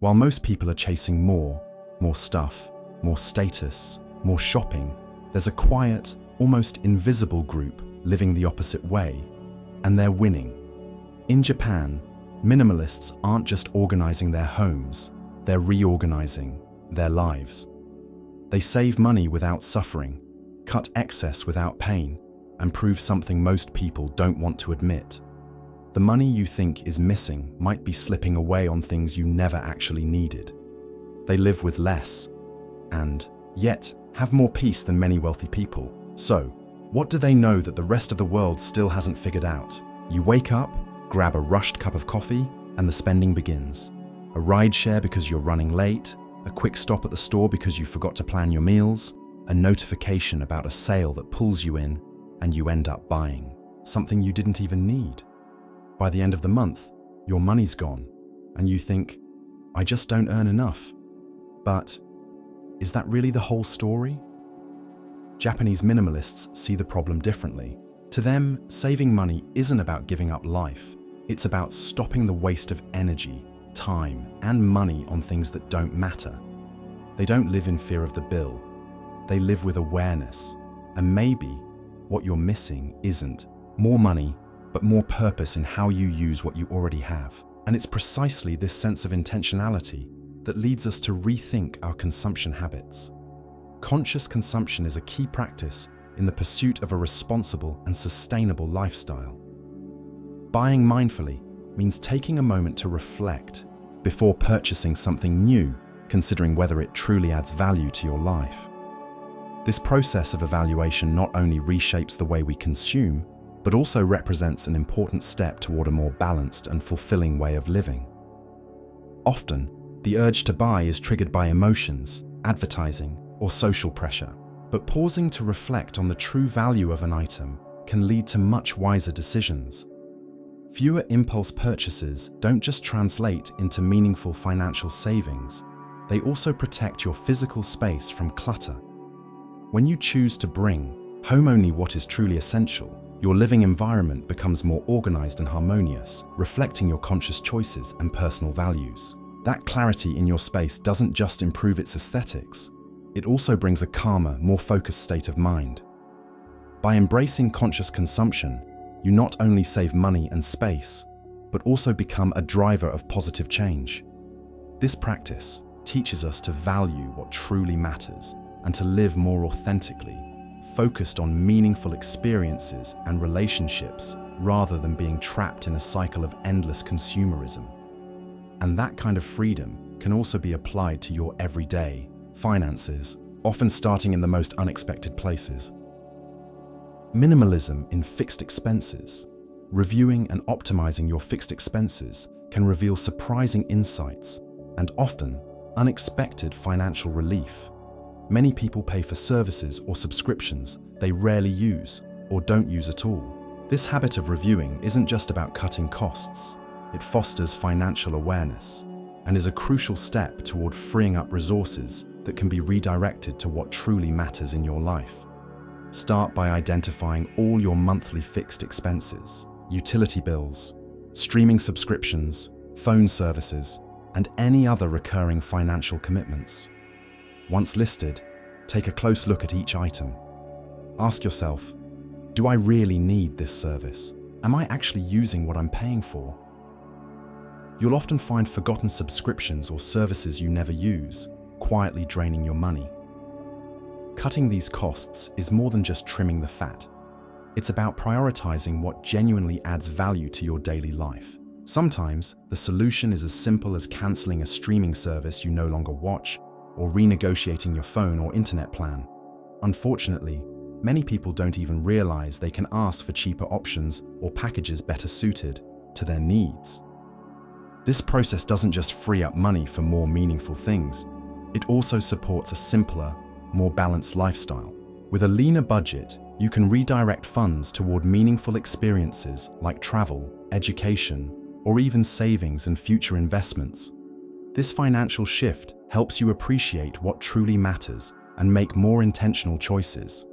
While most people are chasing more stuff, more status, more shopping, there's a quiet, almost invisible group living the opposite way, and they're winning. In Japan, minimalists aren't just organizing their homes, they're reorganizing their lives. They save money without suffering, cut excess without pain, and prove something most people don't want to admit. The money you think is missing might be slipping away on things you never actually needed. They live with less, and yet have more peace than many wealthy people. So, what do they know that the rest of the world still hasn't figured out? You wake up, grab a rushed cup of coffee, and the spending begins. A ride share because you're running late, a quick stop at the store because you forgot to plan your meals, a notification about a sale that pulls you in, and you end up buying something you didn't even need. By the end of the month, your money's gone, and you think, I just don't earn enough. But is that really the whole story? Japanese minimalists see the problem differently. To them, saving money isn't about giving up life. It's about stopping the waste of energy, time, and money on things that don't matter. They don't live in fear of the bill. They live with awareness. And maybe what you're missing isn't more money, but more purpose in how you use what you already have. And it's precisely this sense of intentionality that leads us to rethink our consumption habits. Conscious consumption is a key practice in the pursuit of a responsible and sustainable lifestyle. Buying mindfully means taking a moment to reflect before purchasing something new, considering whether it truly adds value to your life. This process of evaluation not only reshapes the way we consume, but also represents an important step toward a more balanced and fulfilling way of living. Often, the urge to buy is triggered by emotions, advertising, or social pressure, but pausing to reflect on the true value of an item can lead to much wiser decisions. Fewer impulse purchases don't just translate into meaningful financial savings, they also protect your physical space from clutter. When you choose to bring home only what is truly essential, your living environment becomes more organized and harmonious, reflecting your conscious choices and personal values. That clarity in your space doesn't just improve its aesthetics, it also brings a calmer, more focused state of mind. By embracing conscious consumption, you not only save money and space, but also become a driver of positive change. This practice teaches us to value what truly matters and to live more authentically, focused on meaningful experiences and relationships rather than being trapped in a cycle of endless consumerism. And that kind of freedom can also be applied to your everyday finances, often starting in the most unexpected places. Minimalism in fixed expenses. Reviewing and optimizing your fixed expenses can reveal surprising insights and often unexpected financial relief. Many people pay for services or subscriptions they rarely use or don't use at all. This habit of reviewing isn't just about cutting costs. It fosters financial awareness and is a crucial step toward freeing up resources that can be redirected to what truly matters in your life. Start by identifying all your monthly fixed expenses, utility bills, streaming subscriptions, phone services, and any other recurring financial commitments. Once listed, take a close look at each item. Ask yourself, do I really need this service? Am I actually using what I'm paying for? You'll often find forgotten subscriptions or services you never use, quietly draining your money. Cutting these costs is more than just trimming the fat. It's about prioritizing what genuinely adds value to your daily life. Sometimes, the solution is as simple as canceling a streaming service you no longer watch or renegotiating your phone or internet plan. Unfortunately, many people don't even realize they can ask for cheaper options or packages better suited to their needs. This process doesn't just free up money for more meaningful things, it also supports a simpler, more balanced lifestyle. With a leaner budget, you can redirect funds toward meaningful experiences like travel, education, or even savings and future investments. This financial shift helps you appreciate what truly matters and make more intentional choices.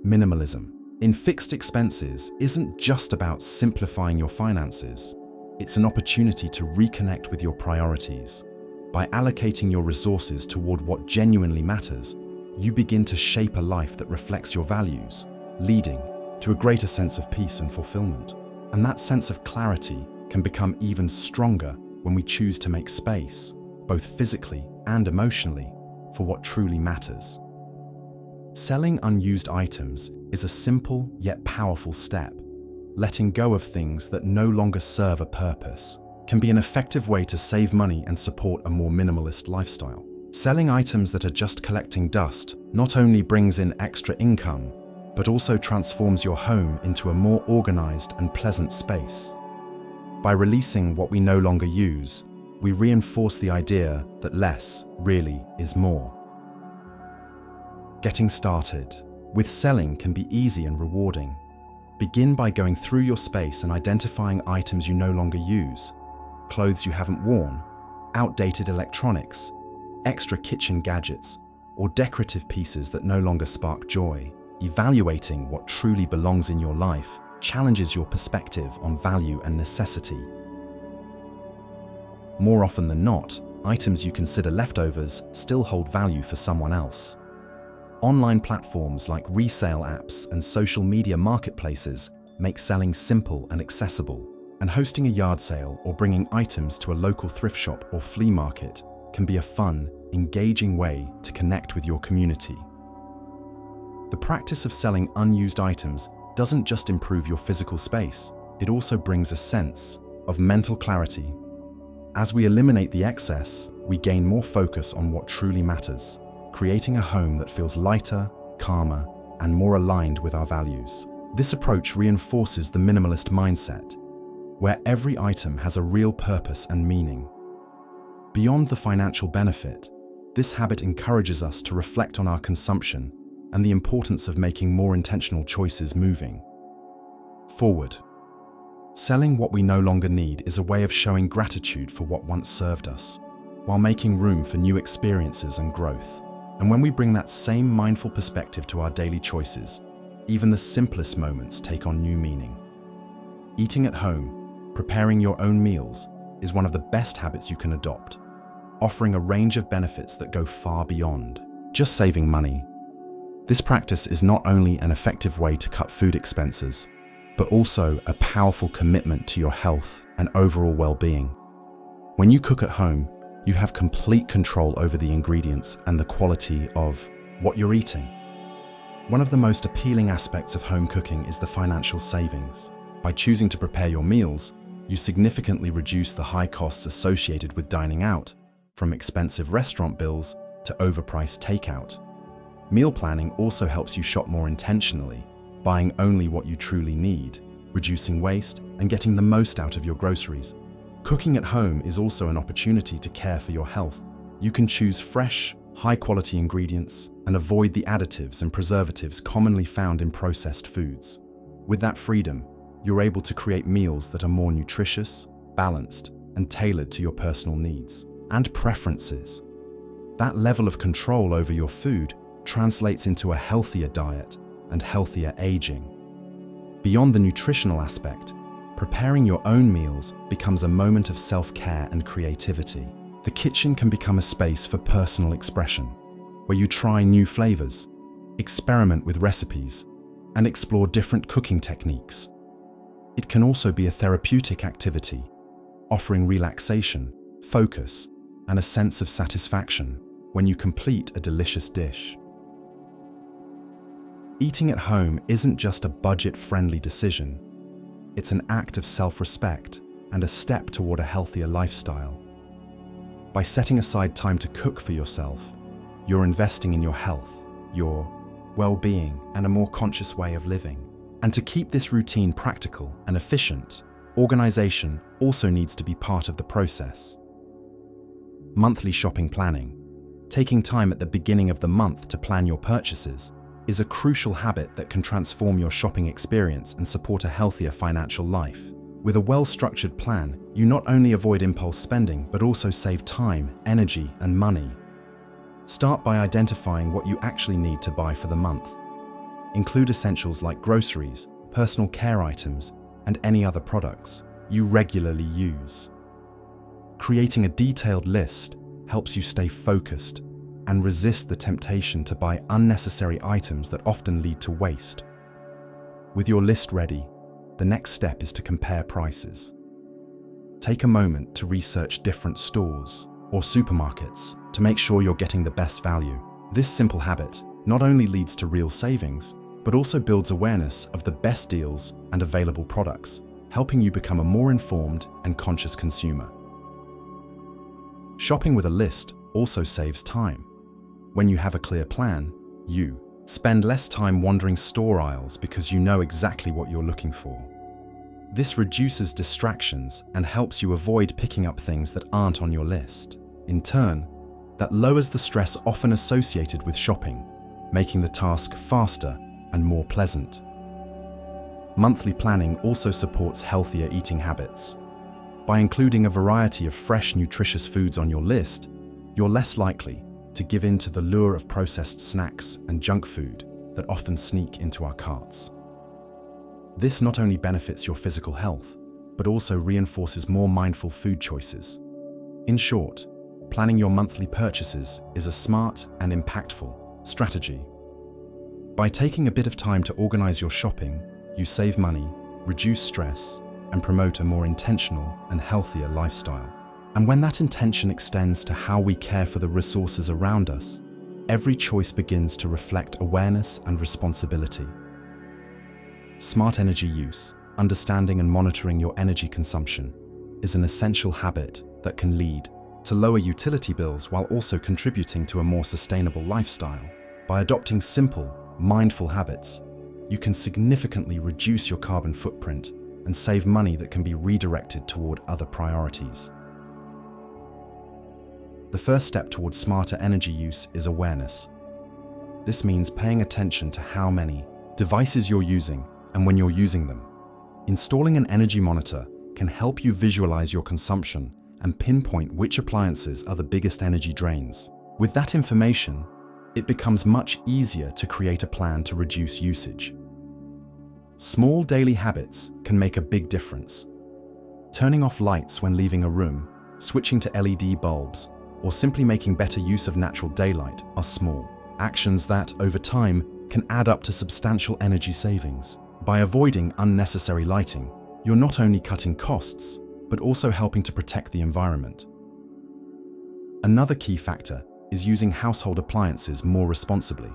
Minimalism in fixed expenses isn't just about simplifying your finances. It's an opportunity to reconnect with your priorities. By allocating your resources toward what genuinely matters, you begin to shape a life that reflects your values, leading to a greater sense of peace and fulfillment. And that sense of clarity can become even stronger when we choose to make space, both physically and emotionally, for what truly matters. Selling unused items is a simple yet powerful step. Letting go of things that no longer serve a purpose can be an effective way to save money and support a more minimalist lifestyle. Selling items that are just collecting dust not only brings in extra income, but also transforms your home into a more organized and pleasant space. By releasing what we no longer use, we reinforce the idea that less really is more. Getting started with selling can be easy and rewarding. Begin by going through your space and identifying items you no longer use, clothes you haven't worn, outdated electronics, extra kitchen gadgets, or decorative pieces that no longer spark joy. Evaluating what truly belongs in your life challenges your perspective on value and necessity. More often than not, items you consider leftovers still hold value for someone else. Online platforms like resale apps and social media marketplaces make selling simple and accessible, and hosting a yard sale or bringing items to a local thrift shop or flea market can be a fun, engaging way to connect with your community. The practice of selling unused items doesn't just improve your physical space, it also brings a sense of mental clarity. As we eliminate the excess, we gain more focus on what truly matters, creating a home that feels lighter, calmer, and more aligned with our values. This approach reinforces the minimalist mindset, where every item has a real purpose and meaning. Beyond the financial benefit, this habit encourages us to reflect on our consumption and the importance of making more intentional choices moving forward. Selling what we no longer need is a way of showing gratitude for what once served us, while making room for new experiences and growth. And when we bring that same mindful perspective to our daily choices, even the simplest moments take on new meaning. Eating at home, preparing your own meals, is one of the best habits you can adopt, offering a range of benefits that go far beyond just saving money. This practice is not only an effective way to cut food expenses, but also a powerful commitment to your health and overall well-being. When you cook at home, you have complete control over the ingredients and the quality of what you're eating. One of the most appealing aspects of home cooking is the financial savings. By choosing to prepare your meals, you significantly reduce the high costs associated with dining out, from expensive restaurant bills to overpriced takeout. Meal planning also helps you shop more intentionally, buying only what you truly need, reducing waste, and getting the most out of your groceries. Cooking at home is also an opportunity to care for your health. You can choose fresh, high-quality ingredients and avoid the additives and preservatives commonly found in processed foods. With that freedom, you're able to create meals that are more nutritious, balanced, and tailored to your personal needs and preferences. That level of control over your food translates into a healthier diet and healthier aging. Beyond the nutritional aspect, preparing your own meals becomes a moment of self-care and creativity. The kitchen can become a space for personal expression, where you try new flavors, experiment with recipes, and explore different cooking techniques. It can also be a therapeutic activity, offering relaxation, focus, and a sense of satisfaction when you complete a delicious dish. Eating at home isn't just a budget-friendly decision. It's an act of self-respect and a step toward a healthier lifestyle. By setting aside time to cook for yourself, you're investing in your health, your well-being, and a more conscious way of living. And to keep this routine practical and efficient, organization also needs to be part of the process. Monthly shopping planning, taking time at the beginning of the month to plan your purchases, is a crucial habit that can transform your shopping experience and support a healthier financial life. With a well-structured plan, you not only avoid impulse spending, but also save time, energy, and money. Start by identifying what you actually need to buy for the month. Include essentials like groceries, personal care items, and any other products. you regularly use. Creating a detailed list helps you stay focused and resist the temptation to buy unnecessary items that often lead to waste. With your list ready, the next step is to compare prices. Take a moment to research different stores or supermarkets to make sure you're getting the best value. This simple habit not only leads to real savings, but also builds awareness of the best deals and available products, helping you become a more informed and conscious consumer. Shopping with a list also saves time. When you have a clear plan, you spend less time wandering store aisles because you know exactly what you're looking for. This reduces distractions and helps you avoid picking up things that aren't on your list. In turn, that lowers the stress often associated with shopping, making the task faster and more pleasant. Monthly planning also supports healthier eating habits. By including a variety of fresh, nutritious foods on your list, you're less likely to give in to the lure of processed snacks and junk food that often sneak into our carts. This not only benefits your physical health, but also reinforces more mindful food choices. In short, planning your monthly purchases is a smart and impactful strategy. By taking a bit of time to organize your shopping, you save money, reduce stress, and promote a more intentional and healthier lifestyle. And when that intention extends to how we care for the resources around us, every choice begins to reflect awareness and responsibility. Smart energy use, understanding and monitoring your energy consumption, is an essential habit that can lead to lower utility bills while also contributing to a more sustainable lifestyle. By adopting simple, mindful habits, you can significantly reduce your carbon footprint and save money that can be redirected toward other priorities. The first step towards smarter energy use is awareness. This means paying attention to how many devices you're using and when you're using them. Installing an energy monitor can help you visualize your consumption and pinpoint which appliances are the biggest energy drains. With that information, it becomes much easier to create a plan to reduce usage. Small daily habits can make a big difference. Turning off lights when leaving a room, switching to LED bulbs, or simply making better use of natural daylight are small actions that, over time, can add up to substantial energy savings. By avoiding unnecessary lighting, you're not only cutting costs, but also helping to protect the environment. Another key factor is using household appliances more responsibly.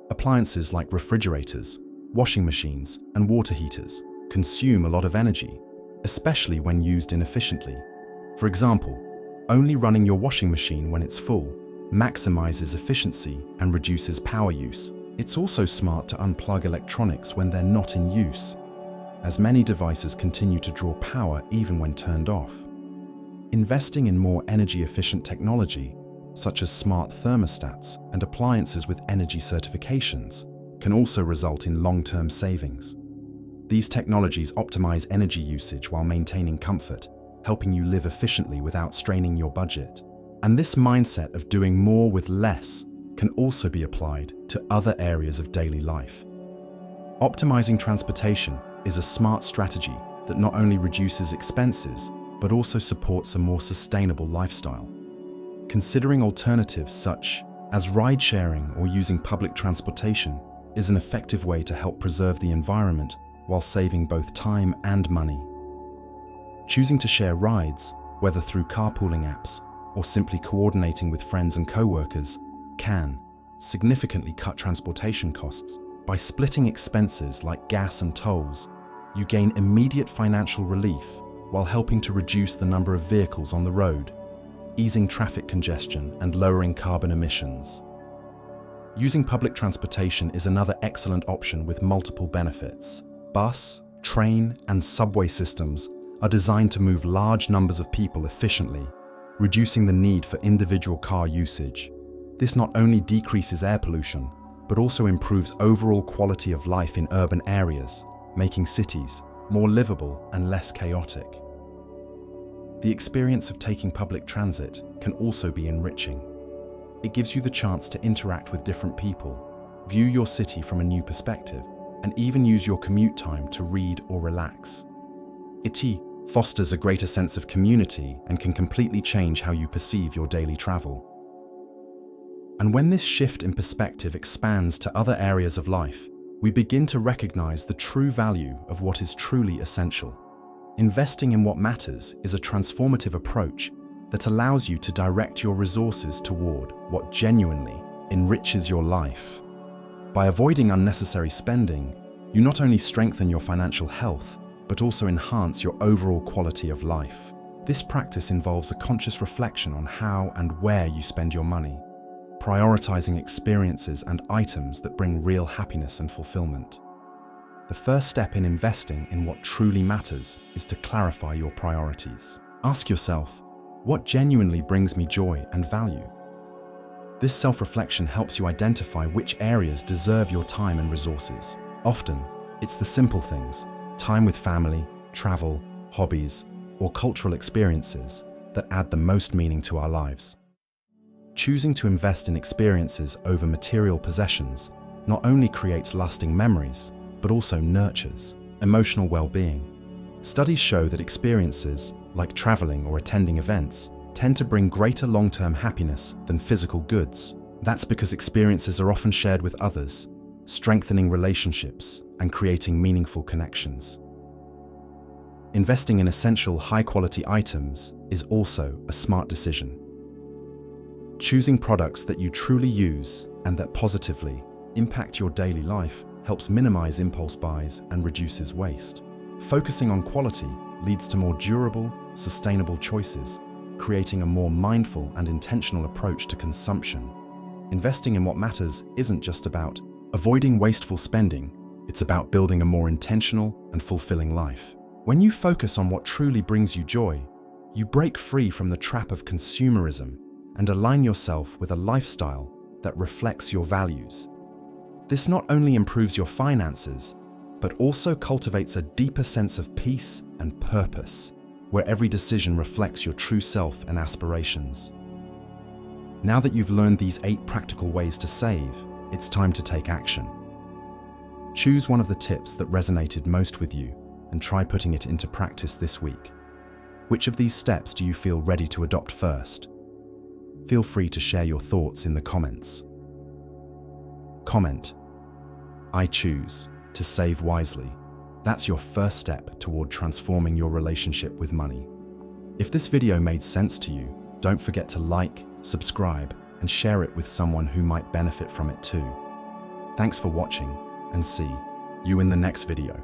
Appliances like refrigerators, washing machines, and water heaters consume a lot of energy, especially when used inefficiently. For example, only running your washing machine when it's full maximizes efficiency and reduces power use. It's also smart to unplug electronics when they're not in use, as many devices continue to draw power even when turned off. Investing in more energy-efficient technology, such as smart thermostats and appliances with energy certifications, can also result in long-term savings. These technologies optimize energy usage while maintaining comfort, helping you live efficiently without straining your budget. And this mindset of doing more with less can also be applied to other areas of daily life. Optimizing transportation is a smart strategy that not only reduces expenses, but also supports a more sustainable lifestyle. Considering alternatives such as ride-sharing or using public transportation is an effective way to help preserve the environment while saving both time and money. Choosing to share rides, whether through carpooling apps or simply coordinating with friends and co-workers, can significantly cut transportation costs. By splitting expenses like gas and tolls, you gain immediate financial relief while helping to reduce the number of vehicles on the road, easing traffic congestion and lowering carbon emissions. Using public transportation is another excellent option with multiple benefits. Bus, train, and subway systems are designed to move large numbers of people efficiently, reducing the need for individual car usage. This not only decreases air pollution, but also improves overall quality of life in urban areas, making cities more livable and less chaotic. The experience of taking public transit can also be enriching. It gives you the chance to interact with different people, view your city from a new perspective, and even use your commute time to read or relax. It fosters a greater sense of community and can completely change how you perceive your daily travel. And when this shift in perspective expands to other areas of life, we begin to recognize the true value of what is truly essential. Investing in what matters is a transformative approach that allows you to direct your resources toward what genuinely enriches your life. By avoiding unnecessary spending, you not only strengthen your financial health, but also enhance your overall quality of life. This practice involves a conscious reflection on how and where you spend your money, prioritizing experiences and items that bring real happiness and fulfillment. The first step in investing in what truly matters is to clarify your priorities. Ask yourself, what genuinely brings me joy and value? This self-reflection helps you identify which areas deserve your time and resources. Often, it's the simple things, time with family, travel, hobbies, or cultural experiences that add the most meaning to our lives. Choosing to invest in experiences over material possessions not only creates lasting memories, but also nurtures emotional well-being. Studies show that experiences, like traveling or attending events, tend to bring greater long-term happiness than physical goods. That's because experiences are often shared with others, strengthening relationships and creating meaningful connections. Investing in essential, high-quality items is also a smart decision. Choosing products that you truly use and that positively impact your daily life helps minimize impulse buys and reduces waste. Focusing on quality leads to more durable, sustainable choices, creating a more mindful and intentional approach to consumption. Investing in what matters isn't just about avoiding wasteful spending, it's about building a more intentional and fulfilling life. When you focus on what truly brings you joy, you break free from the trap of consumerism and align yourself with a lifestyle that reflects your values. This not only improves your finances, but also cultivates a deeper sense of peace and purpose, where every decision reflects your true self and aspirations. Now that you've learned these 8 practical ways to save, it's time to take action. Choose one of the tips that resonated most with you and try putting it into practice this week. Which of these steps do you feel ready to adopt first? Feel free to share your thoughts in the comments. Comment: I choose to save wisely. That's your first step toward transforming your relationship with money. If this video made sense to you, don't forget to like, subscribe, and share it with someone who might benefit from it too. Thanks for watching, and see you in the next video.